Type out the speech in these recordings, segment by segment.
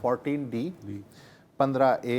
14D, 15A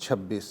26।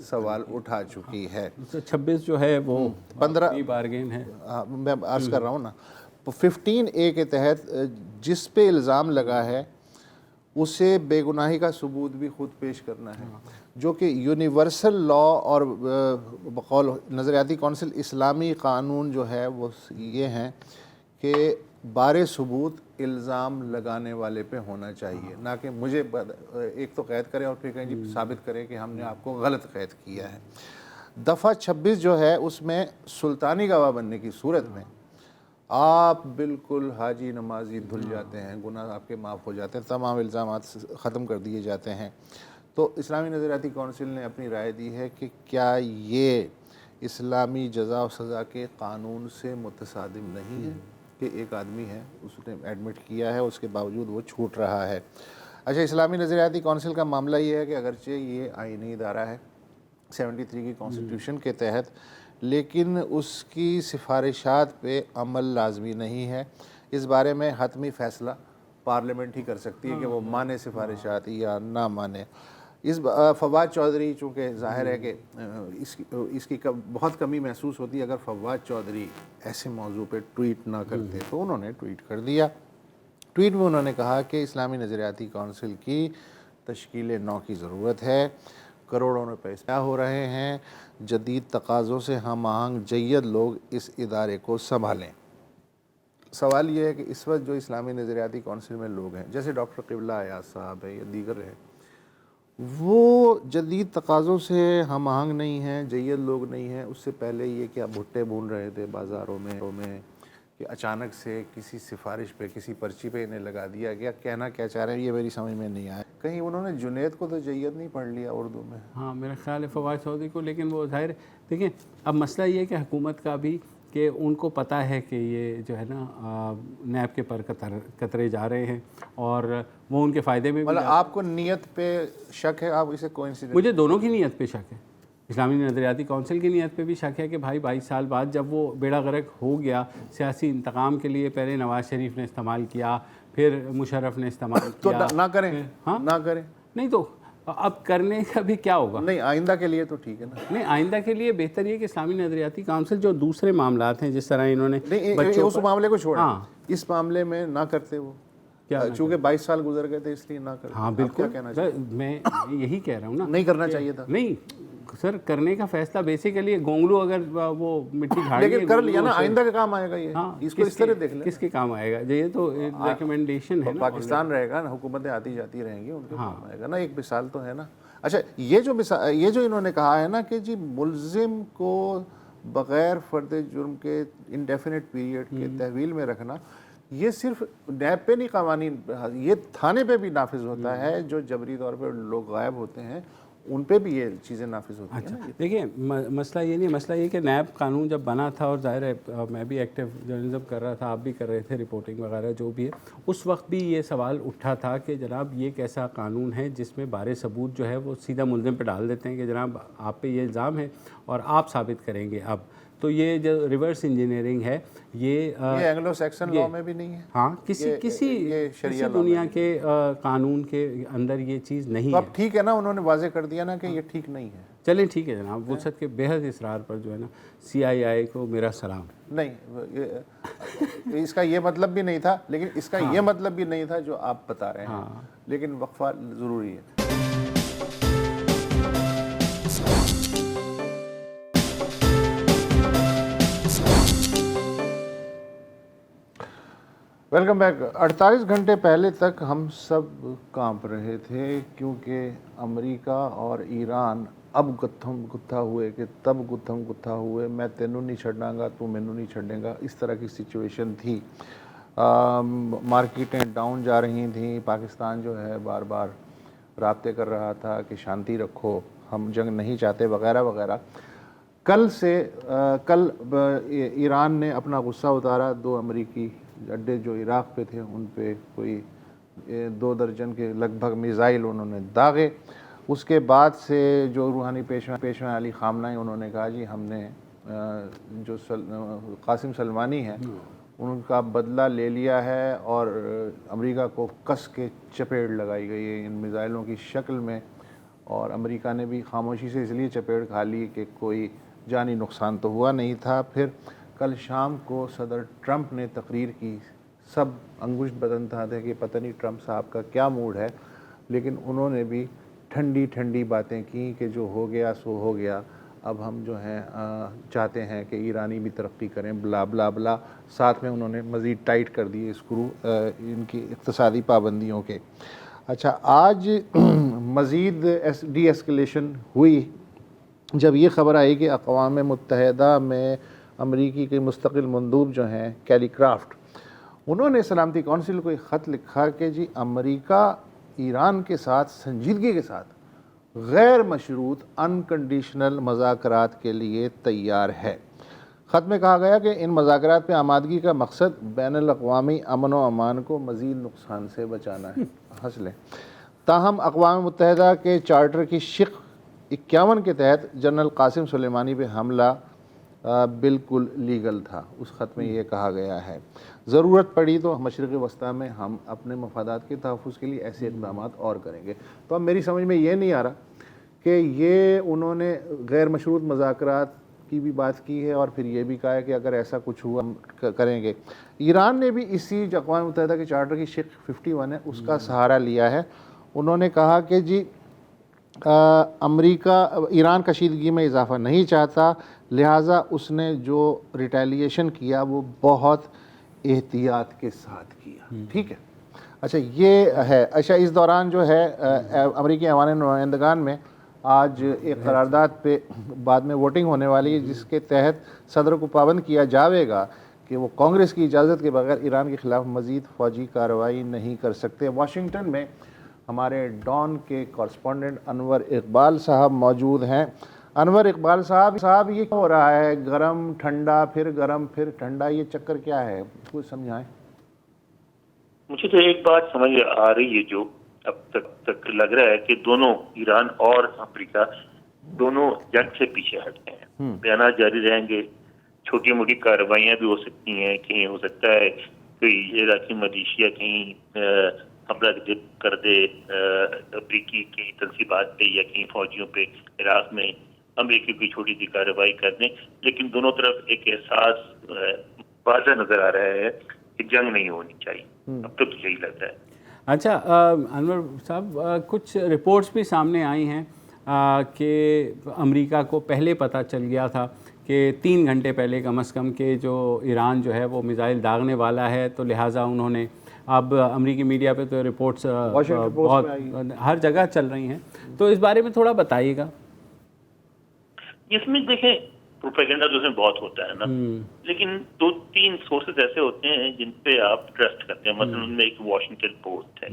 سوال اٹھا چکی ہے. 26 جو ہے وہ 15 بارگین ہے. میں عرض کر رہا ہوں نا, 15A کے تحت جس پہ الزام لگا ہے اسے بے گناہی کا ثبوت بھی خود پیش کرنا ہے, جو کہ یونیورسل لا اور بقول نظریاتی کونسل اسلامی قانون جو ہے وہ یہ ہیں کہ بارے ثبوت الزام لگانے والے پہ ہونا چاہیے, نہ کہ مجھے ایک تو قید کرے اور پھر کہیں جی ثابت کرے کہ ہم نے آپ کو غلط قید کیا ہے. دفعہ 26 جو ہے اس میں سلطانی گواہ بننے کی صورت میں آپ بالکل حاجی نمازی دھل جاتے ہیں, گناہ آپ کے معاف ہو جاتے ہیں, تمام الزامات ختم کر دیے جاتے ہیں. تو اسلامی نظریاتی کونسل نے اپنی رائے دی ہے کہ کیا یہ اسلامی جزا و سزا کے قانون سے متصادم نہیں ہے کہ ایک آدمی ہے, اس نے ایڈمٹ کیا ہے, اس کے باوجود وہ چھوٹ رہا ہے. اچھا, اسلامی نظریاتی کونسل کا معاملہ یہ ہے کہ اگرچہ یہ آئینی ادارہ ہے 73 کی کانسٹیٹیوشن کے تحت, لیکن اس کی سفارشات پہ عمل لازمی نہیں ہے. اس بارے میں حتمی فیصلہ پارلیمنٹ ہی کر سکتی ہے کہ وہ مانے سفارشات یا نہ مانے. فواد چودھری چونکہ ظاہر ہے کہ اس کی بہت کمی محسوس ہوتی ہے اگر فواد چودھری ایسے موضوع پہ ٹویٹ نہ کرتے, تو انہوں نے ٹویٹ کر دیا. ٹویٹ میں انہوں نے کہا کہ اسلامی نظریاتی کونسل کی تشکیل نو کی ضرورت ہے, کروڑوں روپے ضائع ہو رہے ہیں, جدید تقاضوں سے ہم آہنگ جید لوگ اس ادارے کو سنبھالیں. سوال یہ ہے کہ اس وقت جو اسلامی نظریاتی کونسل میں لوگ ہیں, جیسے ڈاکٹر قبلہ ایاز صاحب ہے یا دیگر ہیں, وہ جدید تقاضوں سے ہم آہنگ نہیں ہیں, جید لوگ نہیں ہیں. اس سے پہلے یہ کیا بھٹے بھون رہے تھے بازاروں میں کہ اچانک سے کسی سفارش پہ کسی پرچی پہ انہیں لگا دیا گیا. کہنا کیا چاہ رہے ہیں یہ میری سمجھ میں نہیں آیا. کہیں انہوں نے جنید کو تو جید نہیں پڑھ لیا اردو میں؟ ہاں میرا خیال ہے فواد چودھری کو, لیکن وہ ظاہر دیکھیں اب مسئلہ یہ ہے کہ حکومت کا بھی کہ ان کو پتہ ہے کہ یہ جو ہے نا نیب کے پر قطرے جا رہے ہیں اور وہ ان کے فائدے میں بھی. مطلب آپ کو نیت پہ شک ہے, آپ اسے کوئنسیڈنس؟ مجھے دونوں کی نیت پہ شک ہے. اسلامی نظریاتی کونسل کی نیت پہ بھی شک ہے کہ بھائی 22 سال بعد جب وہ بیڑا غرق ہو گیا, سیاسی انتقام کے لیے پہلے نواز شریف نے استعمال کیا, پھر مشرف نے استعمال کیا, تو نہ کریں. ہاں نہ کریں نہیں تو اب کرنے کا بھی کیا ہوگا؟ نہیں, آئندہ کے لیے تو ٹھیک ہے نا. نہیں, آئندہ کے لیے بہتر یہ کہ اسلامی نظریاتی کونسل جو دوسرے معاملات ہیں, جس طرح انہوں نے نہیں, اس معاملے کو چھوڑیں, اس معاملے میں نہ کرتے وہ, چونکہ 22 سال گزر گئے تھے اس لیے نہ کرتے. ہاں بالکل, میں یہی کہہ رہا ہوں نا, نہیں کرنا چاہیے تھا. نہیں سر, کرنے کا فیصلہ بیسیکلی گونگلو اگر وہ مٹی جھاڑی لیکن کر لیا نا, آئندہ کا کام آئے گا یہ. اس کو اس طرح دیکھ لیں, کس کے کام آئے گا, یہ تو ایک ریکمنڈیشن ہے نا. پاکستان رہے گا نا, حکومتیں آتی جاتی رہیں گی, ان کے کام آئے گا نا. ایک مثال تو ہے نا. اچھا, یہ جو انہوں نے کہا ہے نا کہ جی ملزم کو بغیر فرد جرم کے انڈیفینٹ پیریڈ کے تحویل میں رکھنا, یہ صرف نیب پہ نہیں قوانین, یہ تھانے پہ بھی نافذ ہوتا ہے. جو جبری طور پہ لوگ غائب ہوتے ہیں ان پہ بھی یہ چیزیں نافذ ہوتی ہیں. دیکھیں مسئلہ یہ نہیں, مسئلہ یہ کہ نیب قانون جب بنا تھا, اور ظاہر ہے میں بھی ایکٹیو جرنلزم کر رہا تھا, آپ بھی کر رہے تھے, رپورٹنگ وغیرہ جو بھی ہے, اس وقت بھی یہ سوال اٹھا تھا کہ جناب یہ ایک ایسا قانون ہے جس میں بارے ثبوت جو ہے وہ سیدھا ملزم پہ ڈال دیتے ہیں کہ جناب آپ پہ یہ الزام ہے اور آپ ثابت کریں گے. اب تو یہ جو ریورس انجینئرنگ ہے یہ اینگلو سیکسن لاء میں بھی نہیں ہے. ہاں, کسی دنیا کے قانون کے اندر یہ چیز نہیں ہے. اب ٹھیک ہے نا, انہوں نے واضح کر دیا نا کہ یہ ٹھیک نہیں ہے. چلیں ٹھیک ہے جناب, وسعت کے بے حد اصرار پر جو ہے نا CII کو میرا سلام. نہیں, اس کا یہ مطلب بھی نہیں تھا, لیکن اس کا یہ مطلب بھی نہیں تھا جو آپ بتا رہے ہیں, لیکن وقفہ ضروری ہے. Welcome back. 48 گھنٹے پہلے تک ہم سب کانپ رہے تھے کیونکہ امریکہ اور ایران اب گتھم گتھا ہوئے کہ تب گتھم گتھا ہوئے, میں تینوں نہیں چھڑنا گا, تو مینوں نہیں چھڑے گا, اس طرح کی سچویشن تھی. مارکیٹیں ڈاؤن جا رہی تھیں, پاکستان جو ہے بار بار رابطے کر رہا تھا کہ شانتی رکھو, ہم جنگ نہیں چاہتے وغیرہ وغیرہ. کل ایران نے اپنا غصہ اتارا, 2 امریکی اڈے جو عراق پہ تھے ان پہ کوئی 2 درجن کے لگ بھگ میزائل انہوں نے داغے. اس کے بعد سے جو روحانی پیشوا علی خامنہ انہوں نے کہا جی ہم نے جو قاسم سلمانی ہیں ان کا بدلہ لے لیا ہے, اور امریکہ کو کس کے چپیڑ لگائی گئی ہے ان میزائلوں کی شکل میں, اور امریکہ نے بھی خاموشی سے اس لیے چپیڑ کھا لی کہ کوئی جانی نقصان تو ہوا نہیں تھا۔ پھر کل شام کو صدر ٹرمپ نے تقریر کی، سب انگشت بدن تھا کہ پتہ نہیں ٹرمپ صاحب کا کیا موڈ ہے، لیکن انہوں نے بھی ٹھنڈی ٹھنڈی باتیں کی کہ جو ہو گیا سو ہو گیا، اب ہم جو ہیں چاہتے ہیں کہ ایرانی بھی ترقی کریں، بلا بلا بلا۔ ساتھ میں انہوں نے مزید ٹائٹ کر دیے اسکرو ان کی اقتصادی پابندیوں کے۔ اچھا، آج مزید ڈی ایسکلیشن ہوئی جب یہ خبر آئی کہ اقوام متحدہ میں امریکی کے مستقل مندوب جو ہیں کیلی کرافٹ، انہوں نے سلامتی کونسل کو ایک خط لکھا کہ جی امریکہ ایران کے ساتھ سنجیدگی کے ساتھ غیر مشروط انکنڈیشنل مذاکرات کے لیے تیار ہے۔ خط میں کہا گیا کہ ان مذاکرات پہ آمادگی کا مقصد بین الاقوامی امن و امان کو مزید نقصان سے بچانا ہے۔ ہنس لیں۔ تاہم اقوام متحدہ کے چارٹر کی شق 51 کے تحت جنرل قاسم سلیمانی پہ حملہ بالکل لیگل تھا۔ اس خط میں یہ کہا گیا ہے ضرورت پڑی تو مشرق وسطیٰ میں ہم اپنے مفادات کے تحفظ کے لیے ایسے اقدامات اور کریں گے۔ تو اب میری سمجھ میں یہ نہیں آ رہا کہ یہ انہوں نے غیر مشروط مذاکرات کی بھی بات کی ہے اور پھر یہ بھی کہا ہے کہ اگر ایسا کچھ ہوا ہم کریں گے۔ ایران نے بھی اسی جو اقوام متحدہ کے چارٹر کی شق 51 ہے اس کا سہارا لیا ہے۔ انہوں نے کہا کہ جی امریکہ ایران کشیدگی میں اضافہ نہیں چاہتا، لہٰذا اس نے جو ریٹیلیشن کیا وہ بہت احتیاط کے ساتھ کیا۔ ٹھیک ہے، اچھا یہ ہے۔ اچھا، اس دوران جو ہے امریکی ایوان نمائندگان میں آج ایک قرارداد پہ بعد میں ووٹنگ ہونے والی ہے جس کے تحت صدر کو پابند کیا جاوے گا کہ وہ کانگریس کی اجازت کے بغیر ایران کے خلاف مزید فوجی کارروائی نہیں کر سکتے۔ واشنگٹن میں ہمارے ڈان کے کورسپونڈنٹ انور اقبال صاحب موجود ہیں۔ انور اقبال صاحب یہ کیا ہو رہا ہے؟ گرم ٹھنڈا پھر گرم پھر ٹھنڈا، یہ چکر کیا ہے؟ کچھ سمجھائیں۔ مجھے تو ایک بات سمجھ آ رہی ہے جو اب تک لگ رہا ہے کہ دونوں ایران اور امریکہ دونوں جنگ سے پیچھے ہٹتے ہیں، بیانات جاری رہیں گے، چھوٹی موٹی کارروائیاں بھی ہو سکتی ہیں، کہیں ہو سکتا ہے کوئی عراقی ملیشیا کہیں حملہ کر دے امریکی کی تنصیبات پہ یا کہیں فوجیوں پہ عراق میں، امریکی کی چھوٹی سی کارروائی کر دیں، لیکن دونوں طرف ایک احساس واضح نظر آ رہا ہے کہ جنگ نہیں ہونی چاہیے۔ اب تک یہی لگتا ہے۔ اچھا انور صاحب، کچھ رپورٹس بھی سامنے آئی ہیں کہ امریکہ کو پہلے پتہ چل گیا تھا کہ 3 گھنٹے پہلے کم از کم کہ جو ایران جو ہے وہ میزائل داغنے والا ہے، تو لہٰذا انہوں نے اب امریکی میڈیا پہ تو رپورٹس بہت ہر جگہ چل رہی ہیں، تو اس بارے میں تھوڑا بتائیے گا۔ اس میں دیکھیں پروپیگنڈا تو اس میں بہت ہوتا ہے نا، لیکن 2-3 سورسز ایسے ہوتے ہیں جن پہ آپ ٹرسٹ کرتے ہیں۔ مثلا ان میں ایک واشنگٹن پوسٹ ہے۔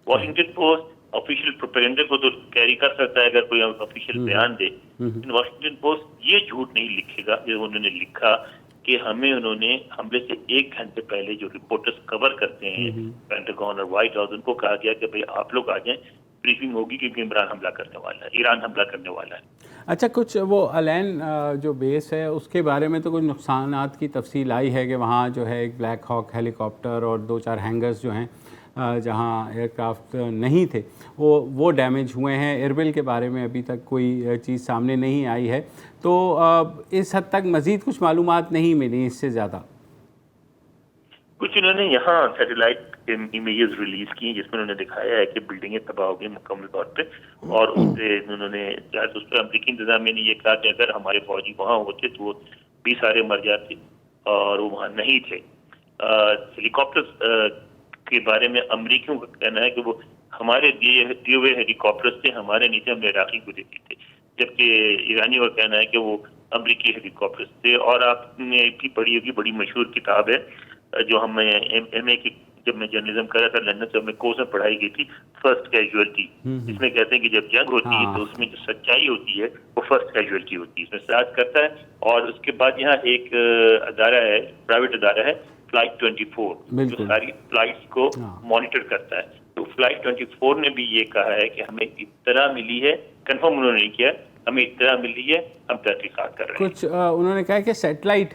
واشنگٹن پوسٹ آفیشیل پروپیگنڈا کو تو کیری کر سکتا ہے اگر کوئی آفیشیل بیان دے، لیکن واشنگٹن پوسٹ یہ جھوٹ نہیں لکھے گا جو انہوں نے لکھا کہ ہمیں انہوں نے حملے سے 1 گھنٹے پہلے جو رپورٹرز کور کرتے ہیں پینٹاگون اور وائٹ ہاؤس، ان کو کہا گیا کہ بھئی آپ لوگ آ جائیں، بریفنگ ہوگی کیونکہ عمران حملہ کرنے والا ہے، ایران حملہ کرنے والا ہے۔ اچھا، کچھ وہ الین جو بیس ہے اس کے بارے میں تو کچھ نقصانات کی تفصیل آئی ہے کہ وہاں جو ہے ایک بلیک ہاک ہیلی کاپٹر اور 2-4 ہینگرز جو ہیں جہاں ایئر کرافٹ نہیں تھے وہ ڈیمیج ہوئے ہیں۔ ایئربیل کے بارے میں ابھی تک کوئی چیز سامنے نہیں آئی ہے، تو اس حد تک مزید کچھ معلومات نہیں ملی اس سے زیادہ۔ کچھ انہوں نے یہاں سیٹلائٹ امیجز ریلیز کی جس میں انہوں نے دکھایا ہے کہ بلڈنگیں تباہ ہو گئی مکمل طور پہ، اور اس سے انہوں نے اس پہ امریکی انتظامیہ نے یہ کہا کہ اگر ہمارے فوجی وہاں ہوتے تو وہ بھی سارے مر جاتے، اور وہ وہاں نہیں تھے۔ ہیلی کاپٹر کے بارے میں امریکیوں کا کہنا ہے کہ وہ ہمارے دیے ہوئے ہیلی کاپٹرز تھے، ہمارے نہیں تھے، ہم عراقی کو دیتے تھے، جبکہ ایرانیوں کا کہنا ہے کہ وہ امریکی ہیلی کاپٹرز تھے۔ اور آپ نے بھی پڑھی ہوگی، بڑی مشہور کتاب ہے جو ہم ایم اے کی جب میں جرنلزم کر رہا تھا لندن سے، ہمیں کورس میں پڑھائی گئی تھی، فرسٹ کیجویلٹی۔ اس میں کہتے ہیں کہ جب جنگ ہوتی ہے تو اس میں جو سچائی ہوتی ہے وہ فرسٹ کیجویلٹی ہوتی ہے، اس میں ساتھ کرتا ہے۔ اور اس کے بعد یہاں ایک ادارہ ہے، پرائیویٹ ادارہ ہے فلائٹ 24 جو ساری فلائٹس کو مانیٹر کرتا ہے۔ تو فلائٹ 24 نے بھی یہ کہا ہے کہ ہمیں اطلاع ملی ہے، کنفرم انہوں نے نہیں کیا، ہمیں اطلاع ملی ہے، ہم تحقیقات کر رہے ہیں۔ کچھ انہوں نے کہا کہ سیٹلائٹ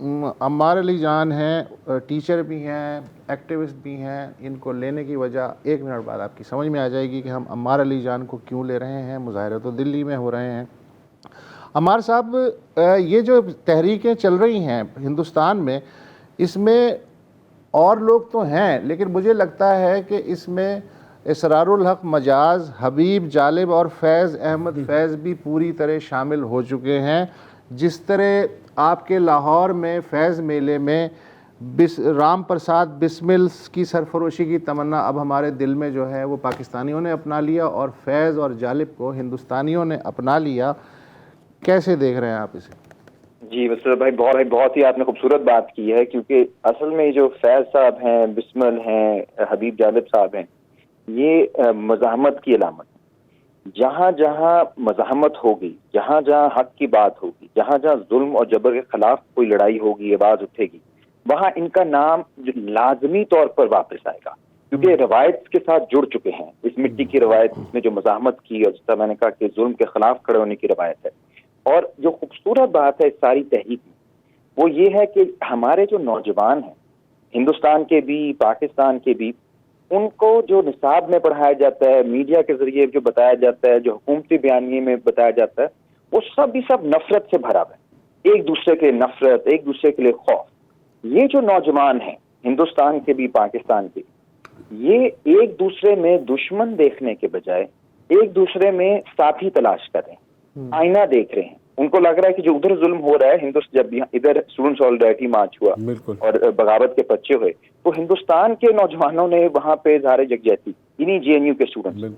عمار علی جان ہیں، ٹیچر بھی ہیں، ایکٹیوسٹ بھی ہیں. ان کو لینے کی وجہ 1 منٹ بعد آپ کی سمجھ میں آ جائے گی کہ ہم عمار علی جان کو کیوں لے رہے ہیں. مظاہرے تو دلی میں ہو رہے ہیں. عمار صاحب، یہ جو تحریکیں چل رہی ہیں ہندوستان میں، اس میں اور لوگ تو ہیں، لیکن مجھے لگتا ہے کہ اس میں اسرار الحق مجاز، حبیب جالب اور فیض احمد فیض بھی پوری طرح شامل ہو چکے ہیں. جس طرح آپ کے لاہور میں فیض میلے میں رام پرساد بسمل کی سرفروشی کی تمنا اب ہمارے دل میں جو ہے وہ پاکستانیوں نے اپنا لیا، اور فیض اور جالب کو ہندوستانیوں نے اپنا لیا. کیسے دیکھ رہے ہیں آپ اسے؟ جی مسرت بھائی، بہت ہی آپ نے خوبصورت بات کی ہے، کیونکہ اصل میں جو فیض صاحب ہیں، بسمل ہیں، حبیب جالب صاحب ہیں، یہ مزاحمت کی علامت ہے. جہاں جہاں مزاحمت ہوگی، جہاں جہاں حق کی بات ہوگی، جہاں جہاں ظلم اور جبر کے خلاف کوئی لڑائی ہوگی، آواز اٹھے گی، وہاں ان کا نام لازمی طور پر واپس آئے گا، کیونکہ روایت کے ساتھ جڑ چکے ہیں. اس مٹی کی روایت، اس میں جو مزاحمت کی، اور جس طرح میں نے کہا کہ ظلم کے خلاف کھڑے ہونے کی روایت ہے. اور جو خوبصورت بات ہے اس ساری تحریک میں، وہ یہ ہے کہ ہمارے جو نوجوان ہیں، ہندوستان کے بھی، پاکستان کے بھی، ان کو جو نصاب میں پڑھایا جاتا ہے، میڈیا کے ذریعے جو بتایا جاتا ہے، جو حکومتی بیانیے میں بتایا جاتا ہے، وہ سب نفرت سے بھرا ہے. ایک دوسرے کے نفرت، ایک دوسرے کے لیے خوف. یہ جو نوجوان ہیں ہندوستان کے بھی، پاکستان کے، یہ ایک دوسرے میں دشمن دیکھنے کے بجائے ایک دوسرے میں ساتھی تلاش کر رہے ہیں، آئینہ دیکھ رہے ہیں. ان کو لگ رہا ہے کہ جو ادھر ظلم ہو رہا ہے، جب ادھر اسٹوڈنٹ سالیڈیرٹی مارچ ہوا اور بغاوت کے پرچے ہوئے، تو ہندوستان کے نوجوانوں نے وہاں پہ اظہار یکجہتی، انہیں جے این یو کے اسٹوڈنٹ.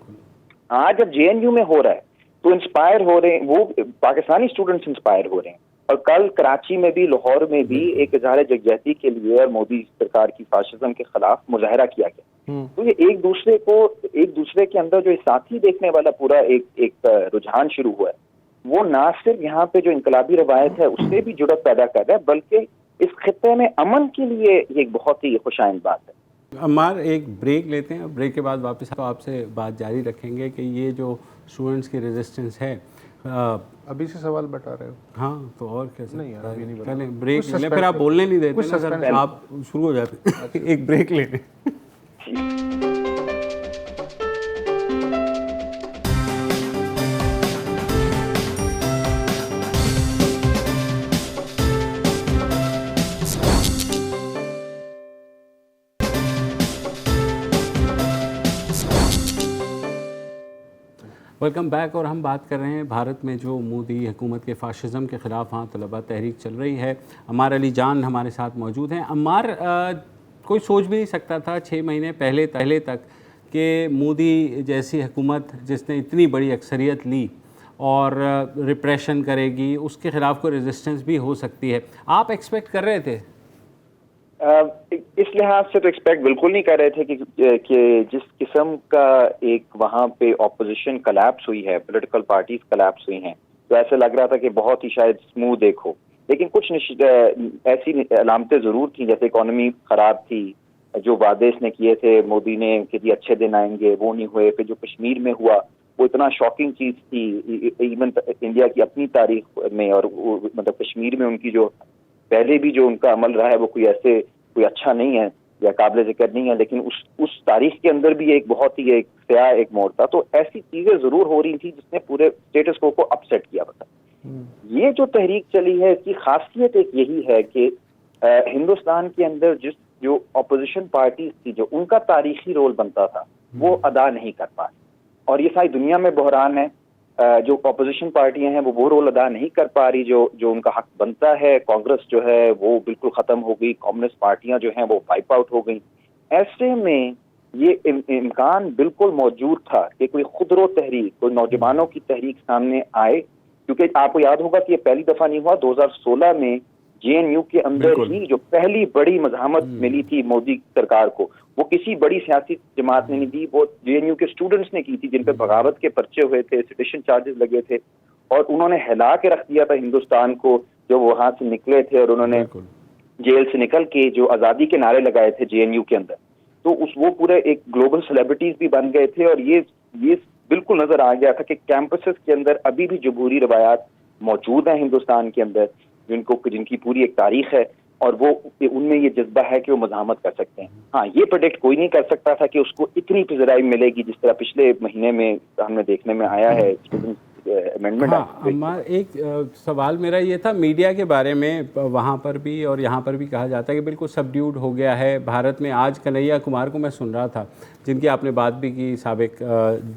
آج جب جے این یو میں ہو رہا ہے تو انسپائر ہو رہے ہیں، وہ پاکستانی اسٹوڈنٹس انسپائر ہو رہے ہیں. اور کل کراچی میں بھی، لاہور میں بھی ایک اظہار یکجہتی کے لیے اور مودی سرکار کی فاشزم کے خلاف مظاہرہ کیا گیا. تو یہ ایک دوسرے کے اندر جو ساتھی دیکھنے والا پورا ایک رجحان شروع ہوا ہے، وہ نہ صرف یہاں پہ جو انقلابی روایت ہے اس سے بھی جڑت پیدا کر رہا ہے، بلکہ اس خطے میں امن کے لیے یہ ایک بہت ہی خوشائند بات ہے. عمار، ایک بریک لیتے ہیں، بریک کے بعد واپس آپ سے بات جاری رکھیں گے کہ یہ جو اسٹوڈنٹس کی ریزسٹنس ہے. ابھی سے سوال بتا رہے ہو؟ ہاں تو اور کیسے نہیں یار، ابھی نہیں چلیں بریک لیں، پھر آپ بولنے نہیں دیتے نا سر، آپ شروع ہو جاتے ہیں. ایک بریک لے لیں. Welcome back. اور ہم بات کر رہے ہیں بھارت میں جو مودی حکومت کے فاشزم کے خلاف ہاں طلبہ تحریک چل رہی ہے. عمار علی جان ہمارے ساتھ موجود ہیں. عمار، کوئی سوچ بھی نہیں سکتا تھا 6 مہینے پہلے تک کہ مودی جیسی حکومت جس نے اتنی بڑی اکثریت لی اور ریپریشن کرے گی، اس کے خلاف کوئی ریزسٹنس بھی ہو سکتی ہے. آپ ایکسپیکٹ کر رہے تھے؟ اس لحاظ سے تو ایکسپیکٹ بالکل نہیں کر رہے تھے کہ جس قسم کا ایک وہاں پہ اپوزیشن کلیپس ہوئی ہے، پولیٹیکل پارٹیز کلیپس ہوئی ہیں، تو ایسے لگ رہا تھا کہ بہت ہی شاید اسموتھ دیکھو. لیکن کچھ ایسی علامتیں ضرور تھیں، جیسے اکانومی خراب تھی، جو وعدے اس نے کیے تھے مودی نے کہ جی اچھے دن آئیں گے، وہ نہیں ہوئے. پھر جو کشمیر میں ہوا وہ اتنا شاکنگ چیز تھی، ایون انڈیا کی اپنی تاریخ میں، اور مطلب کشمیر میں ان کی جو پہلے بھی جو ان کا عمل رہا ہے وہ کوئی اچھا نہیں ہے یا قابل ذکر نہیں ہے، لیکن اس تاریخ کے اندر بھی ایک بہت ہی ایک سیاہ ایک موڑ تھا. تو ایسی چیزیں ضرور ہو رہی تھی جس نے پورے اسٹیٹس کو اپسیٹ کیا تھا. یہ جو تحریک چلی ہے اس کی خاصیت ایک یہی ہے کہ ہندوستان کے اندر جو اپوزیشن پارٹیز تھی، جو ان کا تاریخی رول بنتا تھا، وہ ادا نہیں کر پائے. اور یہ ساری دنیا میں بحران ہے. جو اپوزیشن پارٹیاں ہیں وہ رول ادا نہیں کر پا رہی جو ان کا حق بنتا ہے. کانگریس جو ہے وہ بالکل ختم ہو گئی، کمیونسٹ پارٹیاں جو ہیں وہ وائپ آؤٹ ہو گئیں. ایسے میں یہ امکان بالکل موجود تھا کہ کوئی خودرو تحریک، کوئی نوجوانوں کی تحریک سامنے آئے. کیونکہ آپ کو یاد ہوگا کہ یہ پہلی دفعہ نہیں ہوا، 2016 میں جے این یو کے اندر ہی جو پہلی بڑی مزاحمت ملی تھی مودی سرکار کو، وہ کسی بڑی سیاسی جماعت نے نہیں دی، وہ جے این یو کے اسٹوڈنٹس نے کی تھی، جن پہ بغاوت کے پرچے ہوئے تھے، سیڈیشن چارجز لگے تھے، اور انہوں نے ہلا کے رکھ دیا تھا ہندوستان کو. جو وہاں سے نکلے تھے اور انہوں نے جیل سے نکل کے جو آزادی کے نعرے لگائے تھے جے این یو کے اندر، تو وہ پورے ایک گلوبل سیلیبریٹیز بھی بن گئے تھے. اور یہ بالکل نظر آ گیا تھا کہ کیمپسز کے اندر ابھی بھی جمہوری روایات موجود ہیں ہندوستان کے اندر. جن کی پوری ایک تاریخ ہے اور وہ ان میں یہ جذبہ ہے کہ وہ مزاحمت کر سکتے ہیں. ہاں یہ پروڈکٹ کوئی نہیں کر سکتا تھا کہ اس کو اتنی پذیرائی ملے گی جس طرح پچھلے مہینے میں ہم نے دیکھنے میں آیا ہے امینڈمنٹ. ہاں ایک سوال میرا یہ تھا میڈیا کے بارے میں، وہاں پر بھی اور یہاں پر بھی کہا جاتا ہے کہ بالکل سبڈیوڈ ہو گیا ہے بھارت میں. آج کنہیا کمار کو میں سن رہا تھا جن کی آپ نے بات بھی کی، سابق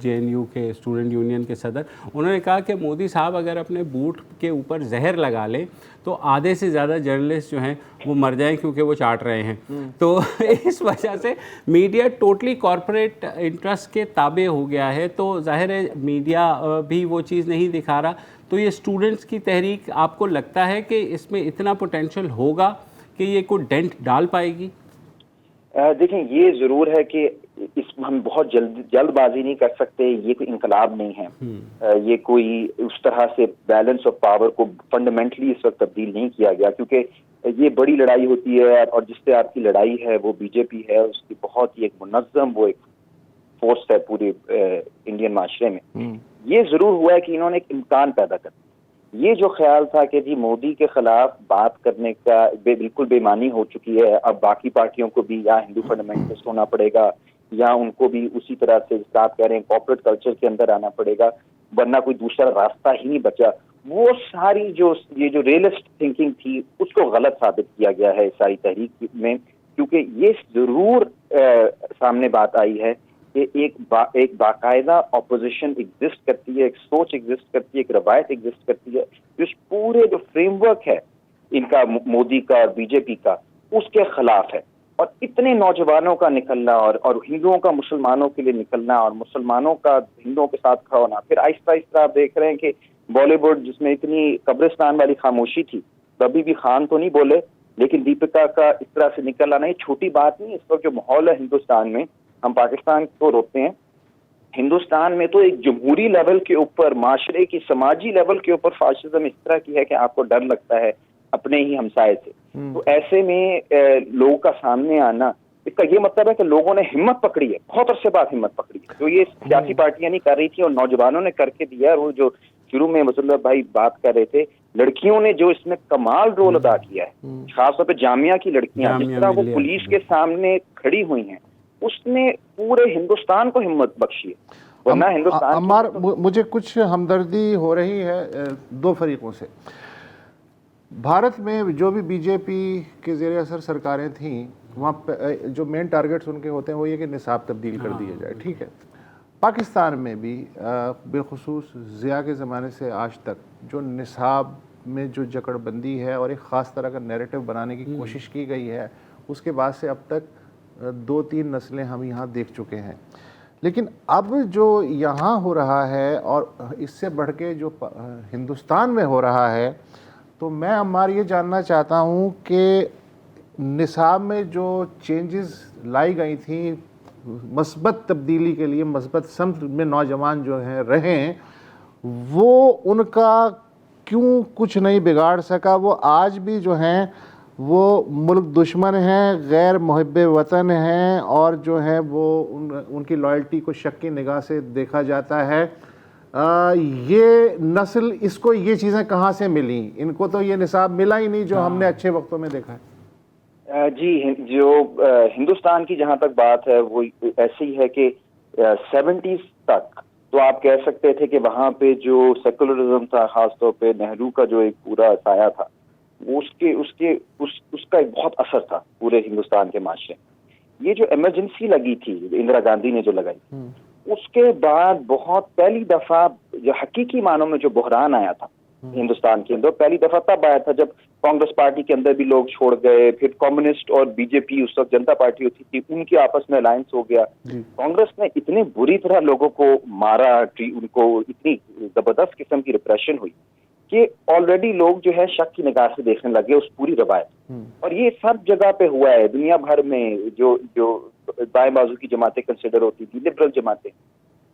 JNU کے اسٹوڈنٹ یونین کے صدر، انہوں نے کہا کہ مودی صاحب اگر اپنے بوٹ کے اوپر زہر لگا لیں تو آدھے سے زیادہ جرنلسٹ جو ہیں وہ مر جائیں کیونکہ وہ چاٹ رہے ہیں. تو اس وجہ سے میڈیا ٹوٹلی کارپوریٹ انٹرسٹ کے تابع ہو گیا ہے. تو ظاہر ہے میڈیا بھی وہ چیز نہیں دکھا رہا. تو یہ اسٹوڈنٹس کی تحریک آپ کو لگتا ہے کہ اس میں اتنا پوٹینشیل ہوگا کہ یہ کوئی ڈینٹ ڈال پائے گی؟ دیکھیں یہ ضرور ہے کہ اس ہم بہت جلد بازی نہیں کر سکتے. یہ کوئی انقلاب نہیں ہے، یہ کوئی اس طرح سے بیلنس آف پاور کو فنڈامنٹلی اس وقت تبدیل نہیں کیا گیا، کیونکہ یہ بڑی لڑائی ہوتی ہے اور جس سے آپ کی لڑائی ہے وہ BJP ہے. اس کی بہت ہی ایک منظم وہ ایک فورس ہے پورے انڈین معاشرے میں. یہ ضرور ہوا ہے کہ انہوں نے ایک امکان پیدا کر دیا. یہ جو خیال تھا کہ جی مودی کے خلاف بات کرنے کا بالکل بے معنی ہو چکی ہے، اب باقی پارٹیوں کو بھی یا ہندو فنڈامنٹلسٹ ہونا پڑے گا یا ان کو بھی اسی طرح سے جس آپ کہہ رہے ہیں کارپوریٹ کلچر کے اندر آنا پڑے گا، ورنہ کوئی دوسرا راستہ ہی نہیں بچا. وہ ساری یہ جو ریئلسٹ تھنکنگ تھی اس کو غلط ثابت کیا گیا ہے اس ساری تحریک میں، کیونکہ یہ ضرور سامنے بات آئی ہے کہ ایک باقاعدہ اپوزیشن ایگزسٹ کرتی ہے، ایک سوچ ایگزسٹ کرتی ہے، ایک روایت ایگزسٹ کرتی ہے جو اس پورے جو فریم ورک ہے ان کا مودی کا اور BJP کا اس کے خلاف ہے. اور اتنے نوجوانوں کا نکلنا اور ہندوؤں کا مسلمانوں کے لیے نکلنا اور مسلمانوں کا ہندوؤں کے ساتھ کھڑا ہونا، پھر آہستہ آہستہ آپ دیکھ رہے ہیں کہ بالی ووڈ جس میں اتنی قبرستان والی خاموشی تھی، کبھی بھی خان تو نہیں بولے لیکن دیپکا کا اس طرح سے نکل آنا یہ چھوٹی بات نہیں. اس وقت جو ماحول ہے ہندوستان میں، ہم پاکستان کو روکتے ہیں، ہندوستان میں تو ایک جمہوری لیول کے اوپر، معاشرے کی سماجی لیول کے اوپر فاشزم اس طرح کی ہے کہ آپ کو ڈر لگتا ہے اپنے ہی ہمسائے سے. تو ایسے میں لوگوں کا سامنے آنا، اس کا یہ مطلب ہے کہ لوگوں نے ہمت پکڑی ہے، بہت عرصے بعد ہمت پکڑی ہے جو یہ سیاسی پارٹیاں نہیں کر رہی تھی اور نوجوانوں نے کر کے دیا ہے. اور وہ جو شروع میں مصطفیٰ بھائی بات کر رہے تھے، لڑکیوں نے جو اس میں کمال رول ادا کیا ہے، خاص طور پہ جامعہ کی لڑکیاں جس طرح وہ پولیس کے سامنے کھڑی ہوئی ہیں، اس نے پورے ہندوستان کو ہمت بخشی ہے. ورنہ ہندوستان عمار مجھے کچھ ہمدردی ہو رہی ہے دو فریقوں سے. بھارت میں جو بھی BJP کے زیر اثر سرکاریں تھیں، وہاں جو مین ٹارگٹس ان کے ہوتے ہیں وہ یہ کہ نصاب تبدیل کر دیا جائے. ٹھیک ہے، پاکستان میں بھی بالخصوص ضیاء کے زمانے سے آج تک جو نصاب میں جو جکڑ بندی ہے اور ایک خاص طرح کا نیریٹو بنانے کی کوشش کی گئی ہے، اس کے بعد سے اب تک 2-3 نسلیں ہم یہاں دیکھ چکے ہیں. لیکن اب جو یہاں ہو رہا ہے اور اس سے بڑھ کے جو ہندوستان میں ہو رہا ہے، تو میں عمار یہ جاننا چاہتا ہوں کہ نصاب میں جو چینجز لائی گئی تھیں مثبت تبدیلی کے لیے، مثبت سمت میں نوجوان جو ہیں رہے ہیں، وہ ان کا کیوں کچھ نہیں بگاڑ سکا؟ وہ آج بھی جو ہیں وہ ملک دشمن ہیں، غیر محب وطن ہیں، اور جو ہیں وہ ان کی لائلٹی کو شک کی نگاہ سے دیکھا جاتا ہے. یہ نسل اس کو یہ چیزیں کہاں سے ملیں؟ ان کو تو یہ نصاب ملا ہی نہیں جو ہم نے اچھے وقتوں میں دیکھا ہے. جی جو ہندوستان کی جہاں تک بات ہے وہ ایسی ہے کہ 70s تک تو آپ کہہ سکتے تھے کہ وہاں پہ جو سیکولرزم تھا، خاص طور پہ نہرو کا جو ایک پورا سایہ تھا، اس کا ایک بہت اثر تھا پورے ہندوستان کے معاشرے. یہ جو ایمرجنسی لگی تھی اندرا گاندھی نے جو لگائی، اس کے بعد بہت پہلی دفعہ جو حقیقی معنوں میں جو بحران آیا تھا ہندوستان کے اندر، پہلی دفعہ تب آیا تھا جب کانگریس پارٹی کے اندر بھی لوگ چھوڑ گئے، پھر کمیونسٹ اور BJP اس وقت جنتا پارٹی ہوتی تھی، ان کے آپس میں الائنس ہو گیا. کانگریس نے اتنے بری طرح لوگوں کو مارا، ان کو اتنی زبردست قسم کی ریپریشن ہوئی کہ آلریڈی لوگ جو ہے شک کی نگاہ سے دیکھنے لگے اس پوری روایت. اور یہ سب جگہ پہ ہوا ہے دنیا بھر میں. جو بائیں بازو کی جماعتیں کنسیڈر ہوتی تھی، لبرل جماعتیں،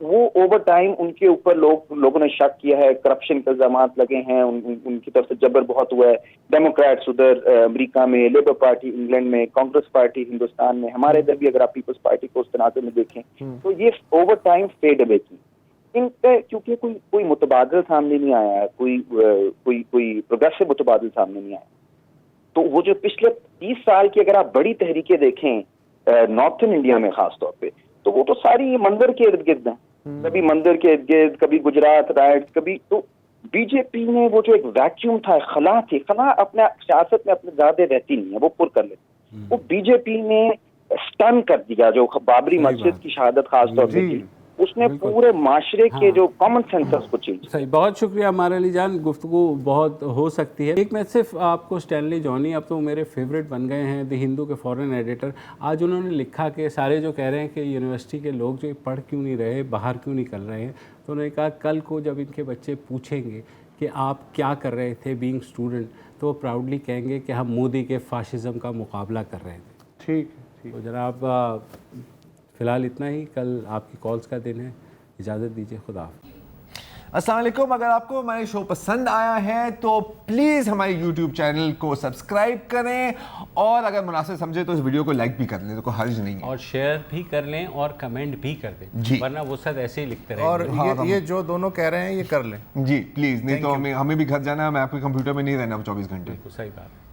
وہ اوور ٹائم ان کے اوپر لوگوں نے شک کیا ہے، کرپشن کے الزامات لگے ہیں، ان کی طرف سے جبر بہت ہوا ہے. ڈیموکریٹس ادھر امریکہ میں، لیبر پارٹی انگلینڈ میں، کانگریس پارٹی ہندوستان میں، ہمارے ادھر بھی اگر آپ پیپلز پارٹی کو اس تناظر میں دیکھیں تو یہ اوور ٹائم فیڈ اوے کی. ان پہ کیونکہ کوئی متبادل سامنے نہیں آیا ہے, کوئی پروگریسو متبادل سامنے نہیں آیا, تو وہ جو پچھلے 30 سال کی اگر آپ بڑی تحریکیں دیکھیں نارتھن انڈیا میں خاص طور پہ, تو وہ تو ساری مندر کے ارد گرد ہیں, کبھی مندر کے ارد گرد, کبھی گجرات رائٹ, کبھی تو بی جے پی نے وہ جو ایک ویکیوم تھا, خلا تھی, خلا اپنے سیاست میں اپنے زیادہ رہتی نہیں ہے, وہ پر کر لیتے, وہ بی جے پی نے اسٹن کر دیا. جو بابری مسجد کی شہادت خاص طور پہ تھی, اس نے پورے معاشرے کے جو کامن سینسس کو چینج. صحیح, بہت شکریہ ہمارے علی جان, گفتگو بہت ہو سکتی ہے. ایک میں صرف آپ کو اسٹینلی جونی اب تو میرے فیوریٹ بن گئے ہیں, دی ہندو کے فورن ایڈیٹر. آج انہوں نے لکھا کہ سارے جو کہہ رہے ہیں کہ یونیورسٹی کے لوگ جو پڑھ کیوں نہیں رہے, باہر کیوں نکل رہے ہیں, تو انہوں نے کہا کل کو جب ان کے بچے پوچھیں گے کہ آپ کیا کر رہے تھے بینگ اسٹوڈنٹ, تو وہ پراؤڈلی کہیں گے کہ ہم مودی کے فاشزم کا مقابلہ کر رہے تھے. ٹھیک. تو جناب فی الحال اتنا ہی, کل آپ کی کالز کا دن ہے, اجازت دیجیے, خدا حافظ. السلام علیکم. اگر آپ کو ہمارے شو پسند آیا ہے تو پلیز ہمارے یوٹیوب چینل کو سبسکرائب کریں, اور اگر مناسب سمجھے تو اس ویڈیو کو لائک بھی کر لیں, تو کوئی حرج نہیں ہے, اور شیئر بھی کر لیں اور کمنٹ بھی کر دیں, جی, ورنہ وہ سب ایسے ہی لکھتے رہیں. اور یہ جو دونوں کہہ رہے ہیں یہ کر لیں جی پلیز, نہیں تو ہمیں بھی گھر جانا ہے, ہمیں آپ کے کمپیوٹر میں نہیں رہنا 24 گھنٹے. صحیح بات.